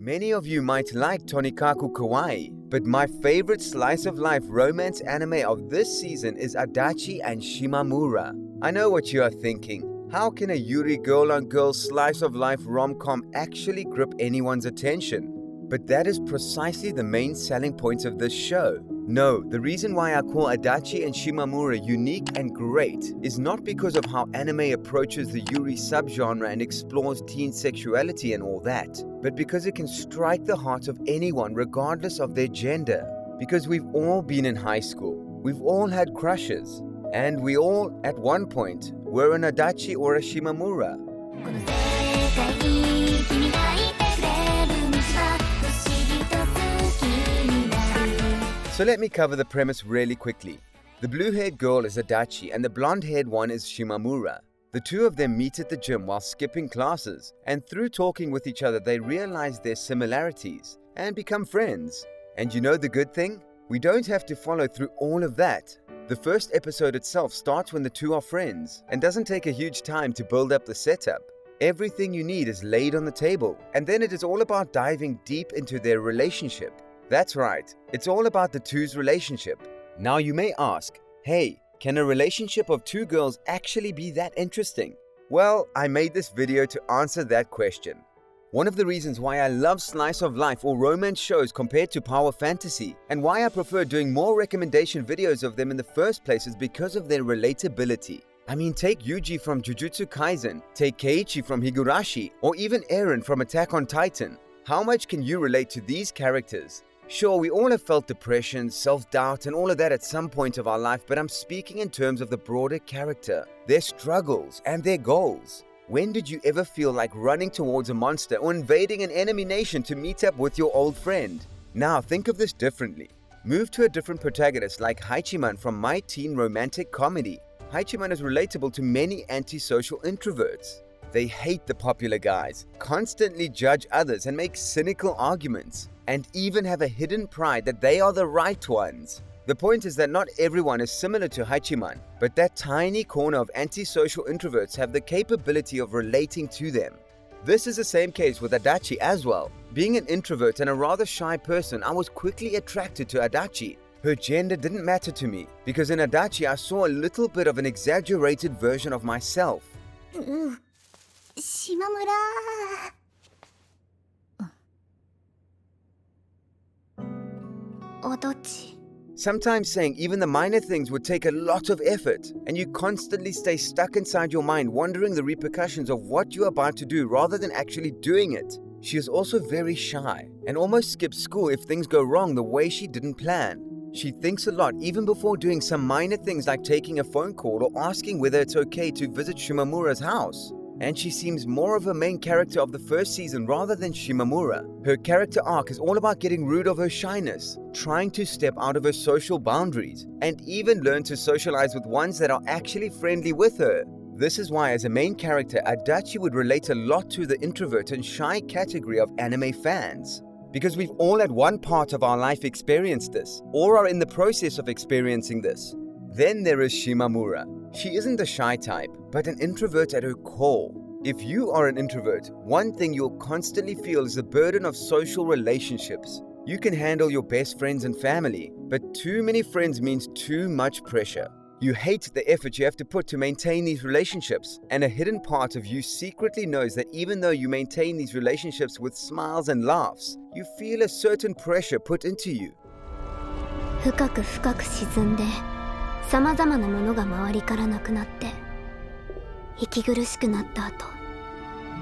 Many of you might like Tonkikaku Kawaii, but my favorite slice-of-life romance anime of this season is Adachi and Shimamura. I know what you are thinking. How can a Yuri girl-on-girl slice-of-life rom-com actually grip anyone's attention? But that is precisely the main selling point of this show. No, the reason why I call Adachi and Shimamura unique and great is not because of how anime approaches the Yuri subgenre and explores teen sexuality and all that, but because it can strike the heart of anyone regardless of their gender. Because we've all been in high school, we've all had crushes, and we all, at one point, were an Adachi or a Shimamura. So let me cover the premise really quickly. The blue-haired girl is Adachi and the blonde-haired one is Shimamura. The two of them meet at the gym while skipping classes, and through talking with each other they realize their similarities and become friends. And you know the good thing? We don't have to follow through all of that. The first episode itself starts when the two are friends and doesn't take a huge time to build up the setup. Everything you need is laid on the table, and then it is all about diving deep into their relationship. That's right, it's all about the two's relationship. Now you may ask, hey, can a relationship of two girls actually be that interesting? Well, I made this video to answer that question. One of the reasons why I love slice of life or romance shows compared to power fantasy, and why I prefer doing more recommendation videos of them in the first place, is because of their relatability. I mean, take Yuji from Jujutsu Kaisen, take Keiichi from Higurashi, or even Eren from Attack on Titan. How much can you relate to these characters? Sure, we all have felt depression, self-doubt, and all of that at some point of our life, but I'm speaking in terms of the broader character, their struggles, and their goals. When did you ever feel like running towards a monster or invading an enemy nation to meet up with your old friend? Now, think of this differently. Move to a different protagonist like Hachiman from My Teen Romantic Comedy. Hachiman is relatable to many antisocial introverts. They hate the popular guys, constantly judge others and make cynical arguments, and even have a hidden pride that they are the right ones. The point is that not everyone is similar to Hachiman, but that tiny corner of antisocial introverts have the capability of relating to them. This is the same case with Adachi as well. Being an introvert and a rather shy person, I was quickly attracted to Adachi. Her gender didn't matter to me, because in Adachi I saw a little bit of an exaggerated version of myself. Shimamura. Adachi. Sometimes saying even the minor things would take a lot of effort, and you constantly stay stuck inside your mind wondering the repercussions of what you're about to do rather than actually doing it. She is also very shy and almost skips school if things go wrong the way she didn't plan. She thinks a lot even before doing some minor things like taking a phone call or asking whether it's okay to visit Shimamura's house. And she seems more of a main character of the first season rather than Shimamura. Her character arc is all about getting rid of her shyness, trying to step out of her social boundaries, and even learn to socialize with ones that are actually friendly with her. This is why as a main character, Adachi would relate a lot to the introvert and shy category of anime fans. Because we've all at one part of our life experienced this, or are in the process of experiencing this. Then there is Shimamura. She isn't the shy type, but an introvert at her core. If you are an introvert, one thing you'll constantly feel is the burden of social relationships. You can handle your best friends and family, but too many friends means too much pressure. You hate the effort you have to put to maintain these relationships, and a hidden part of you secretly knows that even though you maintain these relationships with smiles and laughs, you feel a certain pressure put into you. 深く深く沈んで様々なものが周りからなくなって息苦しくなった後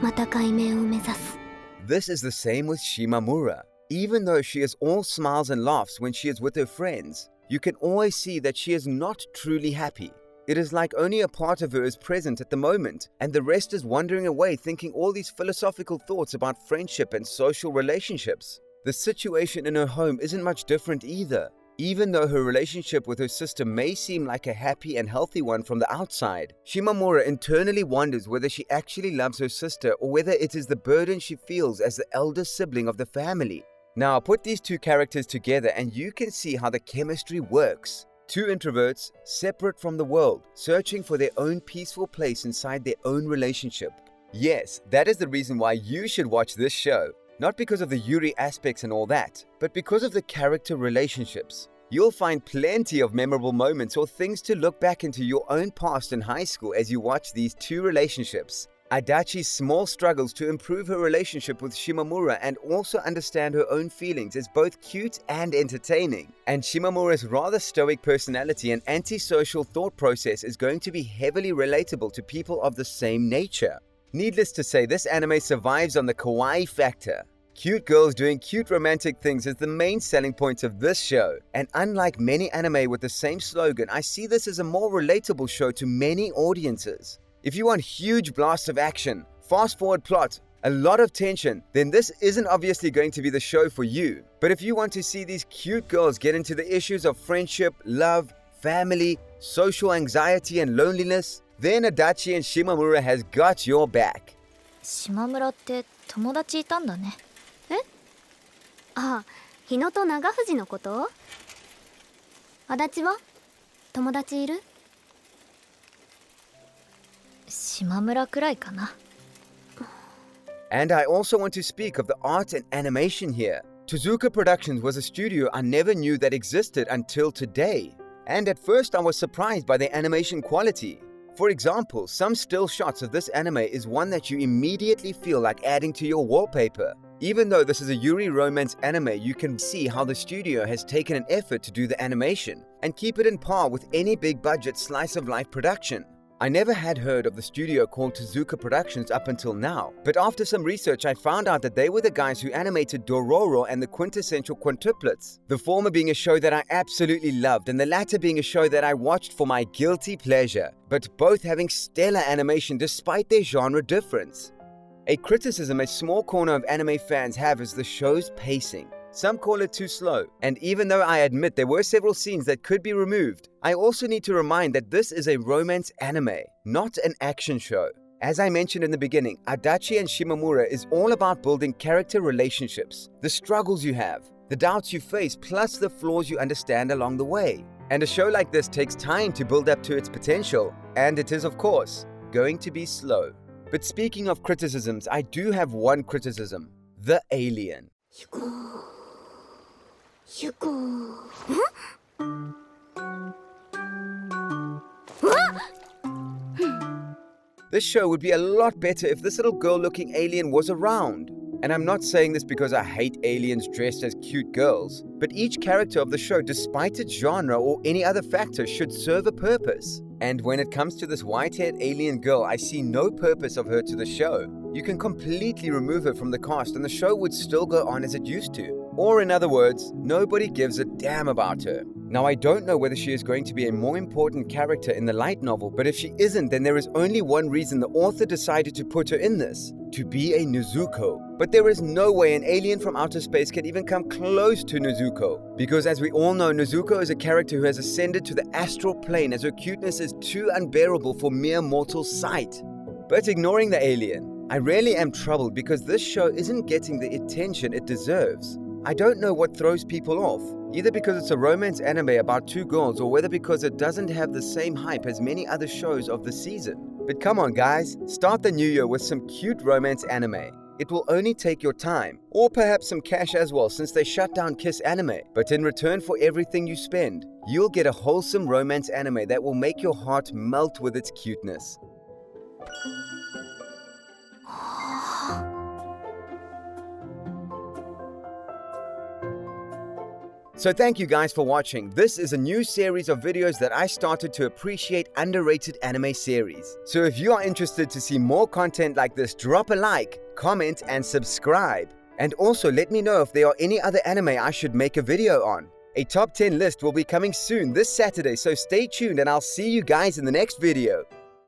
また海面を目指す This is the same with Shimamura. Even though she is all smiles and laughs when she is with her friends, you can always see that she is not truly happy. It is like only a part of her is present at the moment, and the rest is wandering away thinking all these philosophical thoughts about friendship and social relationships. The situation in her home isn't much different either. Even though her relationship with her sister may seem like a happy and healthy one from the outside, Shimamura internally wonders whether she actually loves her sister or whether it is the burden she feels as the elder sibling of the family. Now put these two characters together and you can see how the chemistry works. Two introverts, separate from the world, searching for their own peaceful place inside their own relationship. Yes, that is the reason why you should watch this show. Not because of the Yuri aspects and all that, but because of the character relationships. You'll find plenty of memorable moments or things to look back into your own past in high school as you watch these two relationships. Adachi's small struggles to improve her relationship with Shimamura and also understand her own feelings is both cute and entertaining. And Shimamura's rather stoic personality and antisocial thought process is going to be heavily relatable to people of the same nature. Needless to say, this anime survives on the kawaii factor. Cute girls doing cute romantic things is the main selling point of this show. And unlike many anime with the same slogan, I see this as a more relatable show to many audiences. If you want huge blasts of action, fast-forward plot, a lot of tension, then this isn't obviously going to be the show for you. But if you want to see these cute girls get into the issues of friendship, love, family, social anxiety and loneliness, then Adachi and Shimamura has got your back. 島村って友達いたんだね。え？ああ、日野と長藤のこと？足立は？友達いる？島村くらいかな。And I also want to speak of the art and animation here. Tozuka Productions was a studio I never knew that existed until today. And at first I was surprised by their animation quality. For example, some still shots of this anime is one that you immediately feel like adding to your wallpaper. Even though this is a Yuri romance anime, you can see how the studio has taken an effort to do the animation and keep it in par with any big budget slice of life production. I never had heard of the studio called Tozuka Productions up until now, but after some research I found out that they were the guys who animated Dororo and the Quintessential Quintuplets, the former being a show that I absolutely loved and the latter being a show that I watched for my guilty pleasure, but both having stellar animation despite their genre difference. A criticism a small corner of anime fans have is the show's pacing. Some call it too slow, and even though I admit there were several scenes that could be removed, I also need to remind that this is a romance anime, not an action show. As I mentioned in the beginning, Adachi and Shimamura is all about building character relationships, the struggles you have, the doubts you face, plus the flaws you understand along the way. And a show like this takes time to build up to its potential, and it is, of course, going to be slow. But speaking of criticisms, I do have one criticism: the alien. This show would be a lot better if this little girl-looking alien was around. And I'm not saying this because I hate aliens dressed as cute girls, but each character of the show, despite its genre or any other factor, should serve a purpose. And when it comes to this white-haired alien girl, I see no purpose of her to the show. You can completely remove her from the cast and the show would still go on as it used to. Or in other words, nobody gives a damn about her. Now I don't know whether she is going to be a more important character in the light novel, but if she isn't, then there is only one reason the author decided to put her in this: to be a Nezuko. But there is no way an alien from outer space can even come close to Nezuko, because as we all know, Nezuko is a character who has ascended to the astral plane as her cuteness is too unbearable for mere mortal sight. But ignoring the alien, I really am troubled because this show isn't getting the attention it deserves. I don't know what throws people off, either because it's a romance anime about two girls or whether because it doesn't have the same hype as many other shows of the season. But come on guys, start the new year with some cute romance anime. It will only take your time, or perhaps some cash as well since they shut down Kiss Anime. But in return for everything you spend, you'll get a wholesome romance anime that will make your heart melt with its cuteness. So thank you guys for watching. This is a new series of videos that I started to appreciate underrated anime series. So if you are interested to see more content like this, drop a like, comment and subscribe. And also let me know if there are any other anime I should make a video on. A top 10 list will be coming soon this Saturday, so stay tuned and I'll see you guys in the next video.